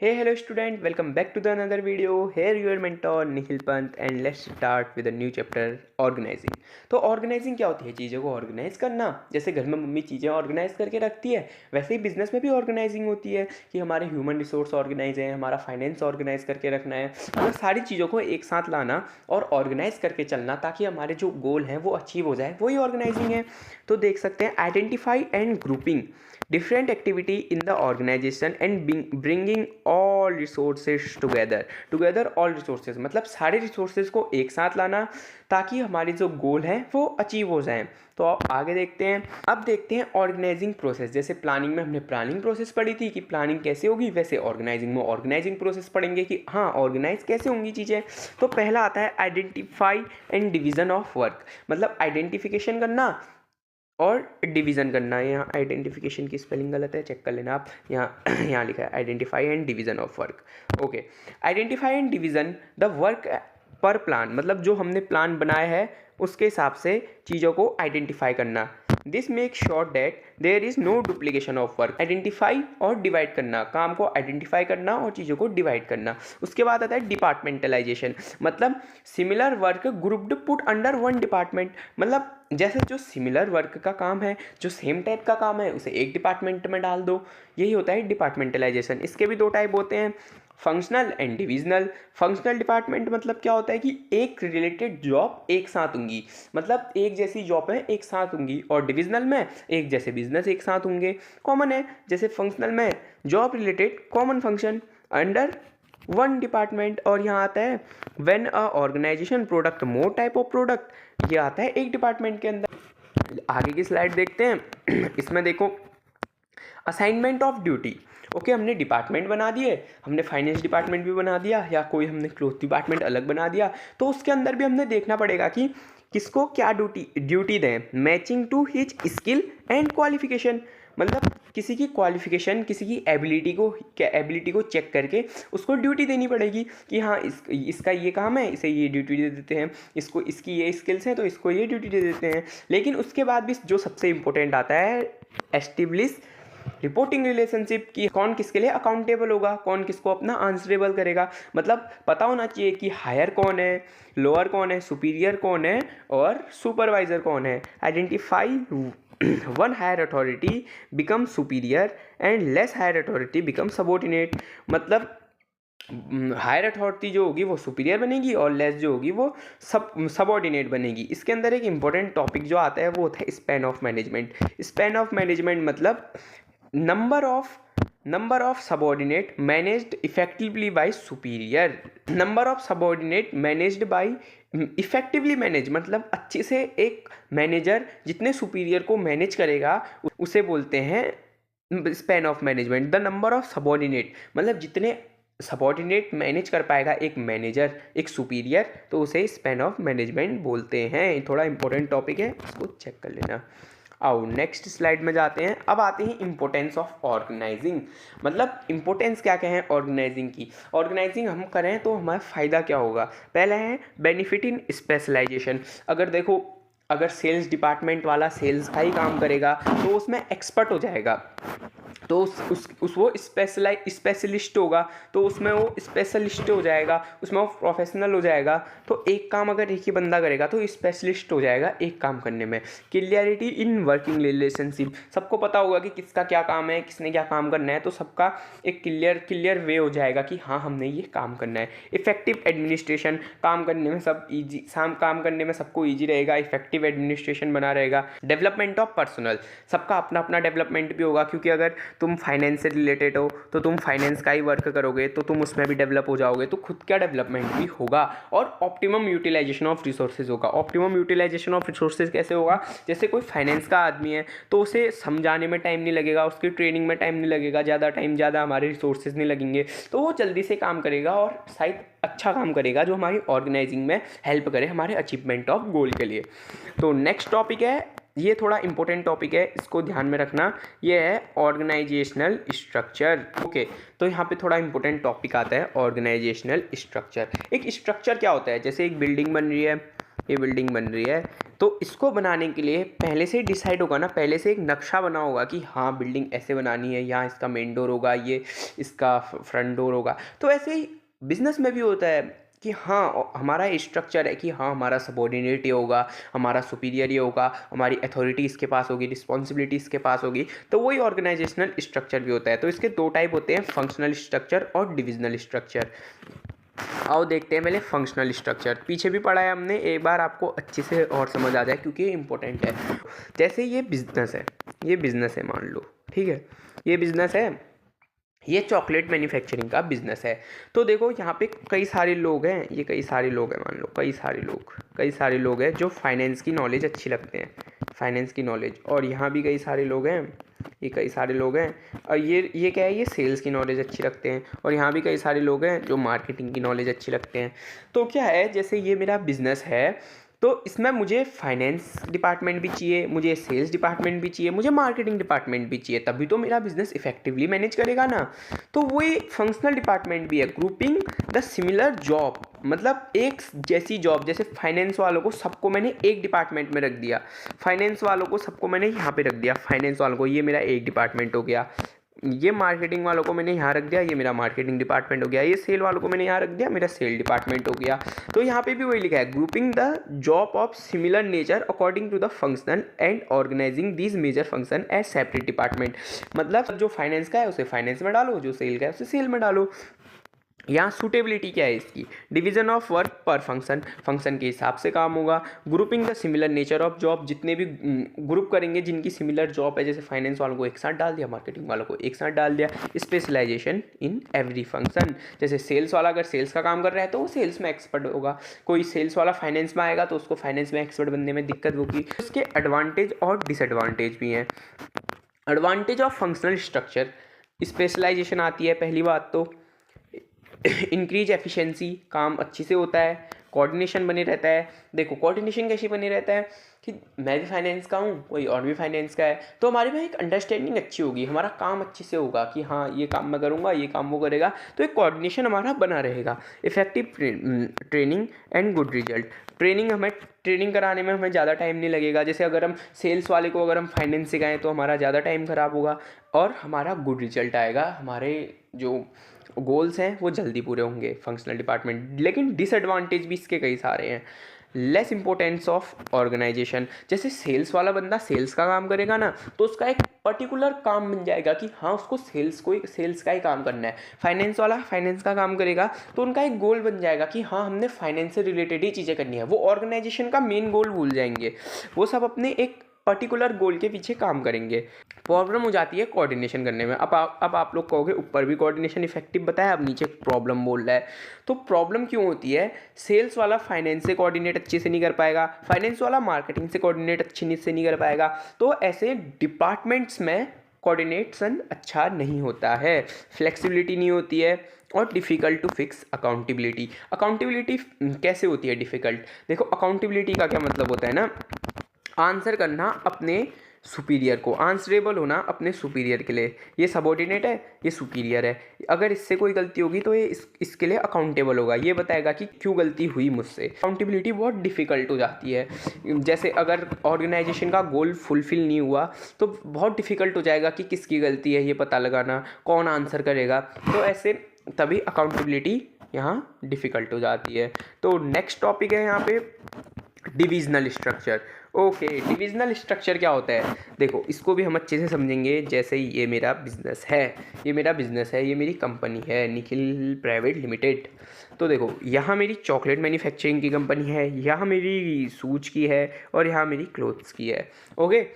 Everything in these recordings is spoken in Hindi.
Hey, hello student, welcome back to the another video. Here your mentor Nikhil Pant and let's start with a new chapter organizing. तो ऑर्गेनाइजिंग क्या होती है? चीज़ों को ऑर्गेनाइज करना। जैसे घर में मम्मी चीज़ें ऑर्गेनाइज करके रखती है, वैसे ही बिजनेस में भी ऑर्गेनाइजिंग होती है कि हमारे ह्यूमन रिसोर्स ऑर्गेनाइज है, हमारा फाइनेंस ऑर्गेनाइज करके रखना है, मतलब सारी चीज़ों को एक साथ लाना और ऑर्गेनाइज करके चलना ताकि हमारे जो गोल हैं वो अचीव हो जाए, वही ऑर्गेनाइजिंग है। तो देख सकते हैं identify and grouping different activity in the organization and bringing all resources together all resources मतलब सारे resources को एक साथ लाना ताकि हमारे जो गोल हैं वो अचीव हो जाएं। तो आप आगे देखते हैं। अब देखते हैं ऑर्गेनाइजिंग प्रोसेस। जैसे प्लानिंग में हमने प्लानिंग प्रोसेस पढ़ी थी कि प्लानिंग कैसे होगी, वैसे ऑर्गेनाइजिंग में ऑर्गेनाइजिंग प्रोसेस पढ़ेंगे कि हाँ ऑर्गेनाइज कैसे होंगी चीज़ें। तो पहला आता है identify and division of work, मतलब आइडेंटिफिकेशन करना और डिवीज़न करना है। यहाँ आइडेंटिफिकेशन की स्पेलिंग गलत है, चेक कर लेना आप। यहाँ यहाँ लिखा है identify and division of work. Okay, identify and division the work पर प्लान, मतलब जो हमने प्लान बनाया है उसके हिसाब से चीज़ों को आइडेंटिफाई करना। This make sure that there is no duplication of work. Identify और डिवाइड करना, काम को आइडेंटिफाई करना और चीज़ों को डिवाइड करना। उसके बाद आता है डिपार्टमेंटलाइजेशन, मतलब similar work grouped put under one department, मतलब जैसे जो सिमिलर वर्क का काम है, जो सेम टाइप का काम है, उसे एक डिपार्टमेंट में डाल दो, यही होता है डिपार्टमेंटलाइजेशन। इसके भी दो टाइप होते हैं, functional and divisional. Functional department मतलब क्या होता है कि एक रिलेटेड जॉब एक साथ होंगी, मतलब एक जैसी जॉब है एक साथ होंगी, और डिविजनल में एक जैसे बिजनेस एक साथ होंगे। कॉमन है, जैसे फंक्शनल में job related common function under one department. और यहाँ आता है when a organisation product more type of product, ये आता है एक डिपार्टमेंट के अंदर। आगे की स्लाइड देखते हैं। इसमें देखो असाइनमेंट ऑफ ड्यूटी। ओके, हमने डिपार्टमेंट बना दिए, हमने फाइनेंस डिपार्टमेंट भी बना दिया या कोई हमने क्लोथ डिपार्टमेंट अलग बना दिया, तो उसके अंदर भी हमने देखना पड़ेगा कि किसको क्या ड्यूटी दें, matching to his skill and qualification, मतलब किसी की क्वालिफिकेशन, किसी की एबिलिटी को चेक करके उसको ड्यूटी देनी पड़ेगी कि हाँ इसका ये काम है, इसे ये ड्यूटी दे देते हैं, इसको इसकी ये स्किल्स हैं तो इसको ये ड्यूटी दे देते हैं। लेकिन उसके बाद भी जो सबसे इम्पोर्टेंट आता है एस्टेब्लिश रिपोर्टिंग रिलेशनशिप की, कौन किसके लिए अकाउंटेबल होगा, कौन किसको अपना आंसरेबल करेगा, मतलब पता होना चाहिए कि हायर कौन है, लोअर कौन है, सुपीरियर कौन है और सुपरवाइजर कौन है। Identify one higher authority become superior and less higher authority become subordinate, मतलब हायर अथॉरिटी जो होगी वो सुपीरियर बनेगी और लेस जो होगी वो सबऑर्डिनेट बनेगी। इसके अंदर एक इंपॉर्टेंट टॉपिक जो आता है वो होता है span of management. Span of management मतलब number of subordinate managed effectively by superior. Number of subordinate managed by effectively manage, मतलब अच्छे से एक मैनेजर जितने सुपीरियर को मैनेज करेगा उसे बोलते हैं span of management. The number of subordinate मतलब जितने सबऑर्डिनेट मैनेज कर पाएगा एक मैनेजर, एक सुपीरियर, तो उसे स्पैन ऑफ मैनेजमेंट बोलते हैं। थोड़ा इंपॉर्टेंट टॉपिक है, इसको चेक कर लेना। आओ नेक्स्ट स्लाइड में जाते हैं। अब आते हैं इंपॉर्टेंस ऑफ ऑर्गेनाइजिंग, मतलब इंपॉर्टेंस क्या क्या है ऑर्गेनाइजिंग की। ऑर्गेनाइजिंग हम करें तो हमारा फ़ायदा क्या होगा। पहला है बेनिफिट इन स्पेशलाइजेशन। अगर देखो, अगर सेल्स डिपार्टमेंट वाला सेल्स का ही काम करेगा तो उसमें एक्सपर्ट हो जाएगा, तो वो स्पेशलिस्ट होगा, तो उसमें वो स्पेशलिस्ट हो जाएगा, उसमें वो प्रोफेशनल हो जाएगा। तो एक काम अगर एक ही बंदा करेगा तो स्पेशलिस्ट हो जाएगा एक काम करने में। क्लियरिटी इन वर्किंग रिलेशनशिप, सबको पता होगा कि किसका क्या काम है, किसने क्या काम करना है, तो सबका एक क्लियर वे हो जाएगा कि हाँ हमने ये काम करना है। इफेक्टिव एडमिनिस्ट्रेशन, काम करने में काम करने में सबको ईजी रहेगा, इफेक्टिव एडमिनिस्ट्रेशन बना रहेगा। डेवलपमेंट ऑफ पर्सनल, सबका अपना अपना डेवलपमेंट भी होगा, क्योंकि अगर तुम फाइनेंस से रिलेटेड हो तो तुम फाइनेंस का ही वर्क करोगे तो तुम उसमें भी डेवलप हो जाओगे, तो खुद का डेवलपमेंट भी होगा। और ऑप्टिमम यूटिलाइजेशन ऑफ रिसोर्सेज होगा। ऑप्टिमम यूटिलाइजेशन ऑफ रिसोर्सेज कैसे होगा, जैसे कोई फाइनेंस का आदमी है तो उसे समझाने में टाइम नहीं लगेगा, उसकी ट्रेनिंग में टाइम नहीं लगेगा, ज़्यादा हमारे रिसोर्सेज नहीं लगेंगे, तो वो जल्दी से काम करेगा और शायद अच्छा काम करेगा जो हमारी ऑर्गेनाइजिंग में हेल्प करे हमारे अचीवमेंट ऑफ गोल के लिए। तो नेक्स्ट टॉपिक है, ये थोड़ा इंपॉर्टेंट टॉपिक है, इसको ध्यान में रखना, ये है ऑर्गेनाइजेशनल स्ट्रक्चर। ओके, तो यहाँ पे थोड़ा इंपॉर्टेंट टॉपिक आता है ऑर्गेनाइजेशनल स्ट्रक्चर। एक स्ट्रक्चर क्या होता है, जैसे एक बिल्डिंग बन रही है ये बिल्डिंग बन रही है, तो इसको बनाने के लिए पहले से डिसाइड होगा ना, पहले से एक नक्शा बना होगा कि हाँ बिल्डिंग ऐसे बनानी है, यहाँ इसका मेन डोर होगा, ये इसका फ्रंट डोर होगा। तो ऐसे ही बिजनेस में भी होता है कि हाँ हमारा स्ट्रक्चर है कि हाँ हमारा सबॉर्डिनेट ये होगा, हमारा सुपीरियर ये होगा, हमारी अथॉरिटी इसके पास होगी, रिस्पॉन्सिबिलिटी इसके पास होगी। तो वही ऑर्गेनाइजेशनल स्ट्रक्चर भी होता है। तो इसके दो टाइप होते हैं, फंक्शनल स्ट्रक्चर और डिविजनल स्ट्रक्चर। आओ देखते हैं पहले फंक्शनल स्ट्रक्चर। पीछे भी पढ़ा है हमने, एक बार आपको अच्छे से और समझ आ जाए क्योंकि ये इंपॉर्टेंट है। जैसे ये बिजनेस है, ये बिजनेस है मान लो, ठीक है, ये बिजनेस है, ये चॉकलेट मैन्युफैक्चरिंग का बिजनेस है। तो देखो यहाँ पे कई सारे लोग हैं, ये कई सारे लोग हैं, मान लो कई सारे लोग हैं जो फाइनेंस की नॉलेज अच्छी रखते हैं, फाइनेंस की नॉलेज। और यहाँ भी कई सारे लोग हैं, ये कई सारे लोग हैं, और ये क्या है, ये सेल्स की नॉलेज अच्छी रखते हैं। और यहाँ भी कई सारे लोग हैं जो मार्केटिंग की नॉलेज अच्छी रखते हैं। तो क्या है, जैसे ये मेरा बिजनेस है, तो इसमें मुझे फाइनेंस डिपार्टमेंट भी चाहिए, मुझे सेल्स डिपार्टमेंट भी चाहिए, मुझे मार्केटिंग डिपार्टमेंट भी चाहिए, तभी तो मेरा बिजनेस इफेक्टिवली मैनेज करेगा ना। तो वही फंक्शनल डिपार्टमेंट भी है, ग्रुपिंग द सिमिलर जॉब, मतलब एक जैसी जॉब। जैसे फाइनेंस वालों को सबको मैंने एक डिपार्टमेंट में रख दिया, फाइनेंस वालों को सबको मैंने यहाँ पे रख दिया, फाइनेंस वालों को, ये मेरा एक डिपार्टमेंट हो गया। ये मार्केटिंग वालों को मैंने यहाँ रख दिया, ये मेरा मार्केटिंग डिपार्टमेंट हो गया। ये सेल वालों को मैंने यहाँ रख दिया, मेरा सेल डिपार्टमेंट हो गया। तो यहाँ पे भी वही लिखा है, grouping the job of similar nature according to the functional and organising these major function as separate department. मतलब जो फाइनेंस का है उसे फाइनेंस में डालो, जो सेल का है उसे सेल में डालो। यहाँ सूटेबिलिटी क्या है इसकी, डिवीजन ऑफ वर्क पर फंक्शन, फंक्शन के हिसाब से काम होगा। Grouping the similar nature of job, जितने भी ग्रुप करेंगे जिनकी सिमिलर जॉब है, जैसे फाइनेंस वालों को एक साथ डाल दिया, मार्केटिंग वालों को एक साथ डाल दिया। स्पेशलाइजेशन इन एवरी फंक्शन, जैसे सेल्स वाला अगर सेल्स का काम कर रहा है तो वो सेल्स में एक्सपर्ट होगा, कोई सेल्स वाला फाइनेंस में आएगा तो उसको फाइनेंस में एक्सपर्ट बनने में दिक्कत होगी। इसके एडवांटेज और डिसएडवांटेज भी हैं। Advantage of functional structure, specialisation आती है पहली बात तो, इंक्रीज एफिशिएंसी, काम अच्छे से होता है, कोऑर्डिनेशन बने रहता है। देखो कोऑर्डिनेशन कैसे बने रहता है कि मैं भी फाइनेंस का हूँ, कोई और भी फाइनेंस का है, तो हमारे में एक अंडरस्टैंडिंग अच्छी होगी, हमारा काम अच्छे से होगा कि हाँ ये काम मैं करूँगा, ये काम वो करेगा, तो एक कोऑर्डिनेशन हमारा बना रहेगा। Effective training and good result, training कराने में हमें ज़्यादा टाइम नहीं लगेगा। जैसे अगर हम सेल्स वाले को अगर हम फाइनेंस सिखाएं तो हमारा ज़्यादा टाइम ख़राब होगा और हमारा गुड रिजल्ट आएगा, हमारे जो गोल्स हैं वो जल्दी पूरे होंगे फंक्शनल डिपार्टमेंट। लेकिन डिसएडवांटेज भी इसके कई सारे हैं। लेस इंपॉर्टेंस ऑफ ऑर्गेनाइजेशन, जैसे सेल्स वाला बंदा सेल्स का काम करेगा ना तो उसका एक पर्टिकुलर काम बन जाएगा कि हाँ उसको सेल्स का ही काम करना है। फाइनेंस वाला फाइनेंस का काम करेगा तो उनका एक गोल बन जाएगा कि हाँ हमने फाइनेंस से रिलेटेड ही चीज़ें करनी है। वो ऑर्गेनाइजेशन का मेन गोल भूल जाएंगे, वो सब अपने एक पर्टिकुलर गोल के पीछे काम करेंगे। प्रॉब्लम हो जाती है कोऑर्डिनेशन करने में। अब आप लोग कहोगे ऊपर भी कोऑर्डिनेशन इफेक्टिव बताया, अब नीचे प्रॉब्लम बोल रहा है। तो प्रॉब्लम क्यों होती है, सेल्स वाला फाइनेंस से कोऑर्डिनेट अच्छे से नहीं कर पाएगा, फाइनेंस वाला मार्केटिंग से कोऑर्डिनेट अच्छे से नहीं कर पाएगा, तो ऐसे डिपार्टमेंट्स में कोऑर्डिनेशन अच्छा नहीं होता है, फ्लेक्सिबिलिटी नहीं होती है और difficult to fix accountability. Accountability कैसे होती है डिफ़िकल्ट, देखो अकाउंटेबिलिटी का क्या मतलब होता है ना, आंसर करना अपने सुपीरियर को, आंसरेबल होना अपने सुपीरियर के लिए। ये सबॉर्डिनेट है, ये सुपीरियर है, अगर इससे कोई गलती होगी तो ये इसके लिए अकाउंटेबल होगा, ये बताएगा कि क्यों गलती हुई मुझसे। अकाउंटेबिलिटी बहुत डिफ़िकल्ट हो जाती है। जैसे अगर ऑर्गेनाइजेशन का गोल फुलफिल नहीं हुआ तो बहुत डिफ़िकल्ट हो जाएगा कि किसकी गलती है ये पता लगाना, कौन आंसर करेगा, तो ऐसे तभी अकाउंटेबिलिटी यहाँ डिफ़िकल्ट हो जाती है। तो नेक्स्ट टॉपिक है यहाँ पे divisional structure. Okay, divisional structure क्या होता है, देखो इसको भी हम अच्छे से समझेंगे। जैसे ये मेरा बिजनेस है, ये मेरी कंपनी है निखिल प्राइवेट लिमिटेड। तो देखो यहाँ मेरी चॉकलेट मैन्युफैक्चरिंग की कंपनी है, यहाँ मेरी शूज की है और यहाँ मेरी क्लोथ्स की है। ओके,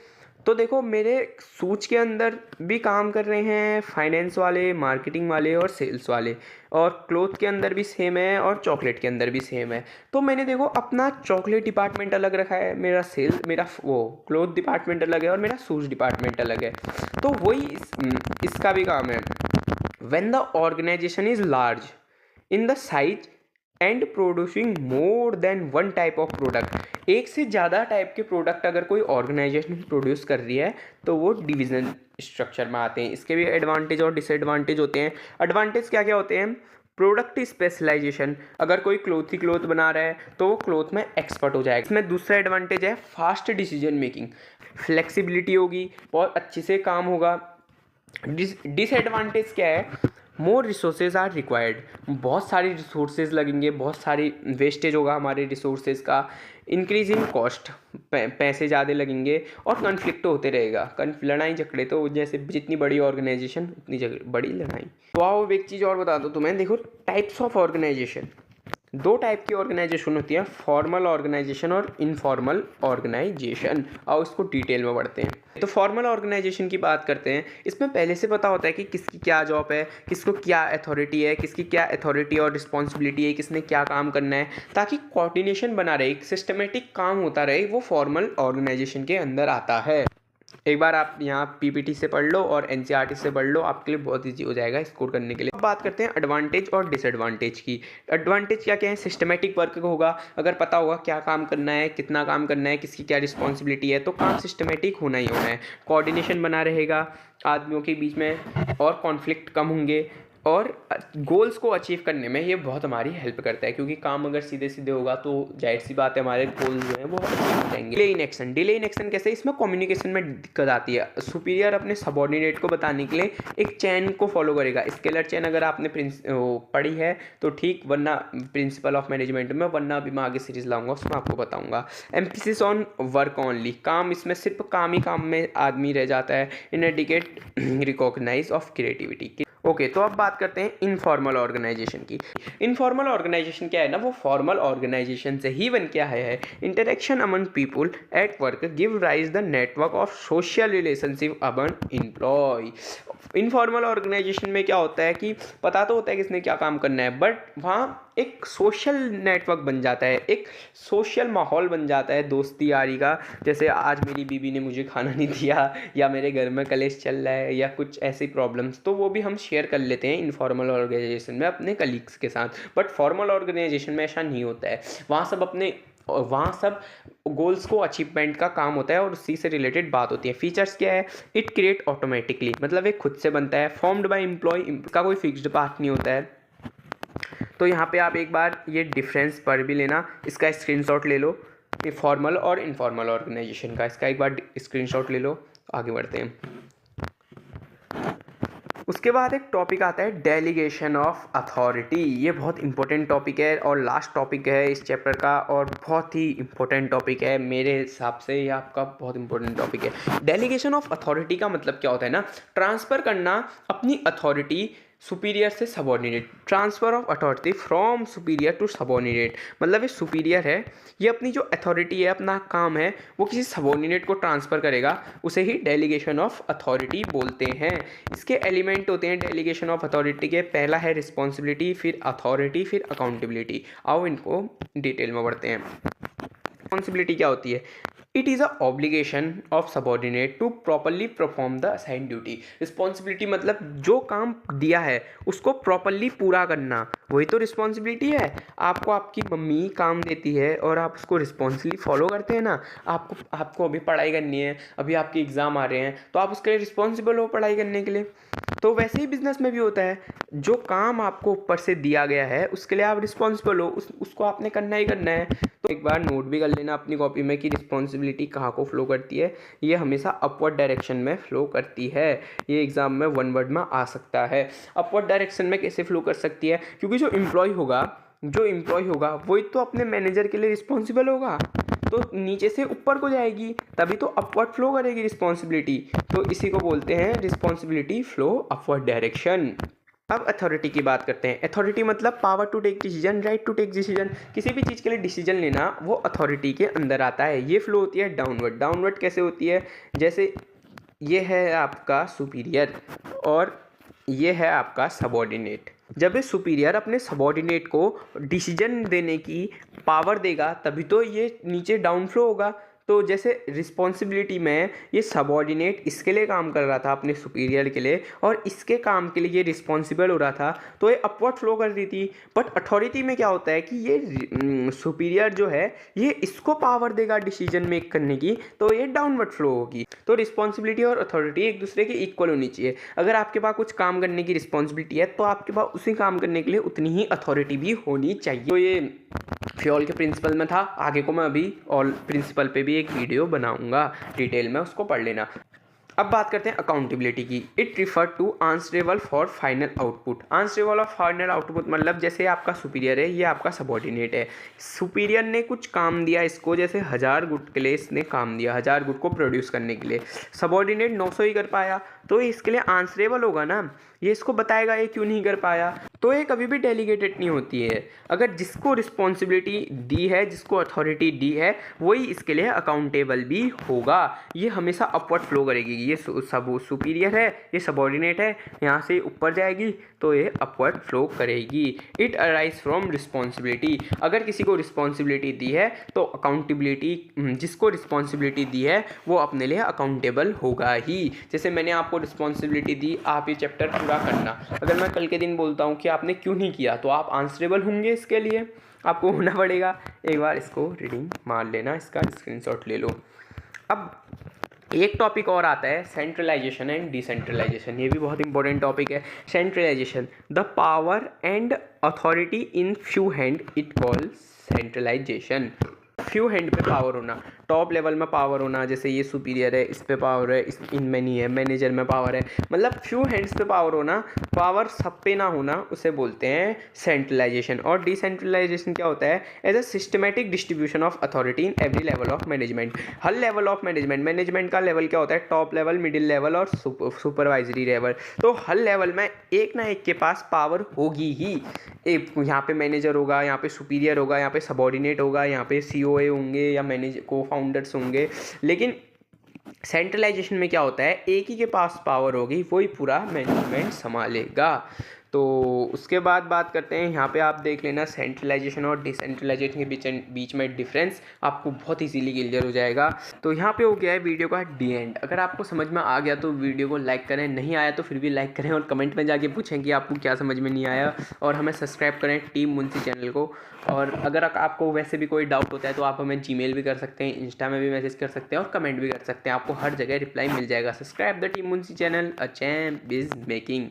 तो देखो मेरे सूच के अंदर भी काम कर रहे हैं फाइनेंस वाले, मार्केटिंग वाले और सेल्स वाले, और क्लोथ के अंदर भी सेम है और चॉकलेट के अंदर भी सेम है। तो मैंने देखो अपना चॉकलेट डिपार्टमेंट अलग रखा है, मेरा वो क्लोथ डिपार्टमेंट अलग है और मेरा शूज डिपार्टमेंट अलग है। तो वही इसका भी काम है। When the organisation is large in the size and producing more than one type of product, एक से ज़्यादा टाइप के प्रोडक्ट अगर कोई ऑर्गेनाइजेशन प्रोड्यूस कर रही है तो वो डिवीजन स्ट्रक्चर में आते हैं। इसके भी एडवांटेज और डिसएडवांटेज होते हैं। एडवांटेज क्या क्या होते हैं, प्रोडक्ट स्पेशलाइजेशन, अगर कोई क्लोथ बना रहा है तो वो क्लोथ में एक्सपर्ट हो जाएगा। इसमें दूसरा एडवांटेज है फास्ट डिसीजन मेकिंग, फ्लेक्सिबिलिटी होगी, बहुत अच्छे से काम होगा। डिसएडवांटेज क्या है, मोर रिसोर्सेज आर रिक्वायर्ड, बहुत सारी रिसोर्सेज लगेंगे, बहुत सारी वेस्टेज होगा हमारे रिसोर्सेज का। इंक्रीज इन कॉस्ट, पैसे ज़्यादा लगेंगे और कन्फ्लिक्ट होते रहेगा, लड़ाई झगड़े तो जैसे जितनी बड़ी ऑर्गेनाइजेशन उतनी बड़ी लड़ाई। तो आओ एक चीज़ और बता दो तुम्हें, देखो टाइप्स ऑफ ऑर्गेनाइजेशन, दो टाइप की ऑर्गेनाइजेशन होती है, फॉर्मल ऑर्गेनाइजेशन और इनफॉर्मल ऑर्गेनाइजेशन। आओ इसको डिटेल में बढ़ते हैं। तो फॉर्मल ऑर्गेनाइजेशन की बात करते हैं। इसमें पहले से पता होता है कि किसकी क्या जॉब है, किसको क्या अथॉरिटी है, किसकी क्या अथॉरिटी और रिस्पॉन्सिबिलिटी है, किसने क्या काम करना है, ताकि कोऑर्डिनेशन बना रहे, सिस्टमेटिक काम होता रहे, वो फॉर्मल ऑर्गेनाइजेशन के अंदर आता है। एक बार आप यहाँ पीपीटी से पढ़ लो और एनसीईआरटी से पढ़ लो, आपके लिए बहुत ईजी हो जाएगा स्कोर करने के लिए। अब बात करते हैं एडवांटेज और डिसएडवांटेज की। एडवांटेज क्या क्या है, सिस्टमेटिक वर्क होगा, अगर पता होगा क्या काम करना है, कितना काम करना है, किसकी क्या रिस्पॉन्सिबिलिटी है, तो काम सिस्टमेटिक होना ही होना है। कोऑर्डिनेशन बना रहेगा आदमियों के बीच में और कॉन्फ्लिक्ट कम होंगे, और गोल्स को अचीव करने में ये बहुत हमारी हेल्प करता है, क्योंकि काम अगर सीधे सीधे होगा तो जाहिर सी बात है हमारे गोल्स जो हैं वो अचीव हो जाएंगे। डिले इन एक्शन कैसे, इसमें कम्युनिकेशन में दिक्कत आती है। सुपीरियर अपने सबॉर्डिनेट को बताने के लिए एक चैन को फॉलो करेगा, स्केलर चैन अगर आपने पढ़ी है तो ठीक, वरना प्रिंसिपल ऑफ मैनेजमेंट में, वरना अभी मैं आगे सीरीज लाऊंगा उसमें आपको बताऊंगा। एम्फेसिस ऑन वर्क ओनली, काम, इसमें सिर्फ काम ही काम में आदमी रह जाता है। Inadequate recognise of creativity. Okay, तो अब बात करते हैं इनफॉर्मल ऑर्गेनाइजेशन की। इनफॉर्मल ऑर्गेनाइजेशन क्या है ना, वो फॉर्मल ऑर्गेनाइजेशन से ही बन के आया है। Interaction among people at work give rise the network of social relationship among employ. Informal organisation में क्या होता है कि पता तो होता है किसने क्या काम करना है, बट वहाँ एक सोशल नेटवर्क बन जाता है, एक सोशल माहौल बन जाता है दोस्ती यारी का। जैसे आज मेरी बीवी ने मुझे खाना नहीं दिया, या मेरे घर में कलेश चल रहा है, या कुछ ऐसी प्रॉब्लम्स, तो वो भी हम शेयर कर लेते हैं इनफॉर्मल ऑर्गेनाइजेशन में अपने कलीग्स के साथ। बट फॉर्मल ऑर्गेनाइजेशन में ऐसा नहीं होता है, वहाँ सब गोल्स को अचीवमेंट का काम होता है और उसी से रिलेटेड बात होती है। फीचर्स क्या है, इट क्रिएट ऑटोमेटिकली, मतलब एक खुद से बनता है। फॉर्म्ड बाय एम्प्लॉय का कोई फिक्स्ड पाथ नहीं होता है। तो यहाँ पे आप एक बार ये डिफरेंस पढ़ भी लेना, इसका स्क्रीनशॉट ले लो, ये फॉर्मल और इनफॉर्मल ऑर्गेनाइजेशन का, इसका एक बार स्क्रीनशॉट ले लो। आगे बढ़ते हैं। उसके बाद एक टॉपिक आता है डेलीगेशन ऑफ अथॉरिटी। ये बहुत इंपॉर्टेंट टॉपिक है और लास्ट टॉपिक है इस चैप्टर का, और बहुत ही इंपॉर्टेंट टॉपिक है मेरे हिसाब से, ये आपका बहुत इंपॉर्टेंट टॉपिक है। डेलीगेशन ऑफ अथॉरिटी का मतलब क्या होता है ना, ट्रांसफ़र करना अपनी अथॉरिटी सुपीरियर से subordinate. Transfer of authority from superior to subordinate, मतलब ये सुपीरियर है, ये अपनी जो अथॉरिटी है, अपना काम है, वो किसी सबॉर्डिनेट को ट्रांसफ़र करेगा, उसे ही डेलीगेशन ऑफ अथॉरिटी बोलते हैं। इसके एलिमेंट होते हैं डेलीगेशन ऑफ अथॉरिटी के, पहला है रिस्पॉन्सिबिलिटी, फिर अथॉरिटी, फिर अकाउंटेबिलिटी। आओ इनको डिटेल में बढ़ते हैं। रिस्पॉन्सिबिलिटी क्या होती है, it is a obligation of subordinate to properly perform the assign duty. Responsibility मतलब जो काम दिया है उसको प्रॉपरली पूरा करना, वही तो रिस्पॉन्सिबिलिटी है। आपको आपकी मम्मी काम देती है और आप उसको रिस्पॉन्सिबली फॉलो करते हैं ना। आपको अभी पढ़ाई करनी है, अभी आपके एग्ज़ाम आ रहे हैं, तो आप उसके लिए रिस्पॉन्सिबल हो पढ़ाई करने के लिए। तो वैसे ही बिजनेस में भी होता है, जो काम आपको ऊपर से दिया गया है उसके लिए आप रिस्पॉन्सिबल हो, उसको आपने करना ही करना है। तो एक बार नोट भी कर लेना अपनी कॉपी में कि रिस्पॉन्सिबिलिटी कहाँ को फ्लो करती है। ये हमेशा अपवर्ड डायरेक्शन में फ्लो करती है। ये एग्जाम में वन वर्ड में आ सकता है। अपवर्ड डायरेक्शन में कैसे फ्लो कर सकती है, क्योंकि जो एम्प्लॉय होगा वही तो अपने मैनेजर के लिए रिस्पॉन्सिबल होगा, तो नीचे से ऊपर को जाएगी, तभी तो अपवर्ड फ्लो करेगी रिस्पॉन्सिबिलिटी। तो इसी को बोलते हैं रिस्पॉन्सिबिलिटी फ्लो अपवर्ड डायरेक्शन। अब अथॉरिटी की बात करते हैं। अथॉरिटी मतलब power to take decision, right to take decision. किसी भी चीज़ के लिए डिसीजन लेना वो अथॉरिटी के अंदर आता है। ये फ्लो होती है डाउनवर्ड। डाउनवर्ड कैसे होती है, जैसे ये है आपका सुपीरियर और ये है आपका सबॉर्डिनेट। जब ये सुपीरियर अपने सबॉर्डिनेट को डिसीजन देने की पावर देगा, तभी तो ये नीचे डाउन फ्लो होगा। तो जैसे रिस्पॉन्सिबिलिटी में ये सबॉर्डिनेट इसके लिए काम कर रहा था अपने सुपीरियर के लिए, और इसके काम के लिए ये रिस्पॉन्सिबल हो रहा था, तो ये अपवर्ड फ्लो कर रही थी। बट अथॉरिटी में क्या होता है कि ये सुपीरियर जो है ये इसको पावर देगा डिसीजन मेक करने की, तो ये डाउनवर्ड फ्लो होगी। तो रिस्पॉन्सिबिलिटी और अथॉरिटी एक दूसरे के इक्वल होनी चाहिए। अगर आपके पास कुछ काम करने की रिस्पॉन्सिबिलिटी है तो आपके पास उसी काम करने के लिए उतनी ही अथॉरिटी भी होनी चाहिए। तो ये फ्योल के प्रिंसिपल में था। आगे को मैं अभी और प्रिंसिपल पे भी एक वीडियो बनाऊंगा डिटेल में, उसको पढ़ लेना। अब बात करते हैं अकाउंटेबिलिटी की। It refer to answerable for final output. Answerable of final output मतलब जैसे आपका सुपीरियर है, ये आपका सबॉर्डिनेट है। सुपीरियर ने कुछ काम दिया इसको, जैसे 1000 गुड के लिए इसने काम दिया, 1000 गुड को प्रोड्यूस करने के लिए। सबॉर्डिनेट 900 ही कर पाया, तो इसके लिए आंसरेबल होगा ना, ये इसको बताएगा ये क्यों नहीं कर पाया। तो ये कभी भी डेलीगेटेड नहीं होती है। अगर जिसको रिस्पॉन्सिबिलिटी दी है, जिसको अथॉरिटी दी है, वही इसके लिए अकाउंटेबल भी होगा। ये हमेशा अपवर्ड फ्लो करेगी। ये सब सुपीरियर है, ये सबॉर्डिनेट है, यहाँ से ऊपर जाएगी तो ये अपवर्ड फ्लो करेगी। It arise from responsibility. अगर किसी को रिस्पॉन्सिबिलिटी दी है तो अकाउंटेबिलिटी, जिसको रिस्पॉन्सिबिलिटी दी है वो अपने लिए अकाउंटेबल होगा ही। जैसे मैंने आपको रिस्पॉन्सिबिलिटी दी, आप ये चैप्टर पूरा करना। अगर मैं कल के दिन बोलता हूँ कि आपने क्यों नहीं किया, तो आप आंसरेबल होंगे इसके लिए, आपको होना पड़ेगा। एक बार इसको रीडिंग मार लेना, इसका स्क्रीनशॉट ले लो। अब एक टॉपिक और आता है, सेंट्रलाइजेशन एंड डिसेंट्रलाइजेशन। ये भी बहुत इंपॉर्टेंट टॉपिक है। Centralisation, the power and authority in few hand, it call centralisation. Few hand पे पावर होना, टॉप लेवल में पावर होना, जैसे ये सुपीरियर है, इस पे पावर है, इनमें नहीं है, मैनेजर में पावर है, मतलब फ्यू हैंड्स पे पावर होना, पावर सब पे ना होना, उसे बोलते हैं सेंट्रलाइजेशन। और डिसेंट्रलाइजेशन क्या होता है? As a systematic distribution of authority in every level of management. हर लेवल ऑफ मैनेजमेंट का लेवल क्या होता है? टॉप लेवल, मिडिल लेवल और सुपरवाइजरी लेवल। तो हर लेवल में एक ना एक के पास पावर होगी ही। एक यहाँ पे मैनेजर होगा, यहाँ पे सुपीरियर होगा, यहाँ पे सबॉर्डिनेट होगा, यहाँ पे सीओए होंगे या को फाउंडर्स होंगे। लेकिन सेंट्रलाइजेशन में क्या होता है? एक ही के पास पावर होगी, वही पूरा मैनेजमेंट संभालेगा। तो उसके बाद बात करते हैं, यहाँ पे आप देख लेना सेंट्रलाइजेशन और डिसेंट्रलाइजेशन के बीच में डिफरेंस आपको बहुत इजीली क्लियर हो जाएगा। तो यहाँ पे हो गया है वीडियो का डी एंड। अगर आपको समझ में आ गया तो वीडियो को लाइक करें, नहीं आया तो फिर भी लाइक करें और कमेंट में जाके पूछें कि आपको क्या समझ में नहीं आया। और हमें सब्सक्राइब करें टीम मुंशी चैनल को। और अगर आपको वैसे भी कोई डाउट होता है तो आप हमें जीमेल भी कर सकते हैं, इंस्टा में भी मैसेज कर सकते हैं और कमेंट भी कर सकते हैं। आपको हर जगह रिप्लाई मिल जाएगा। Subscribe the team Munshi channel, a champ is making.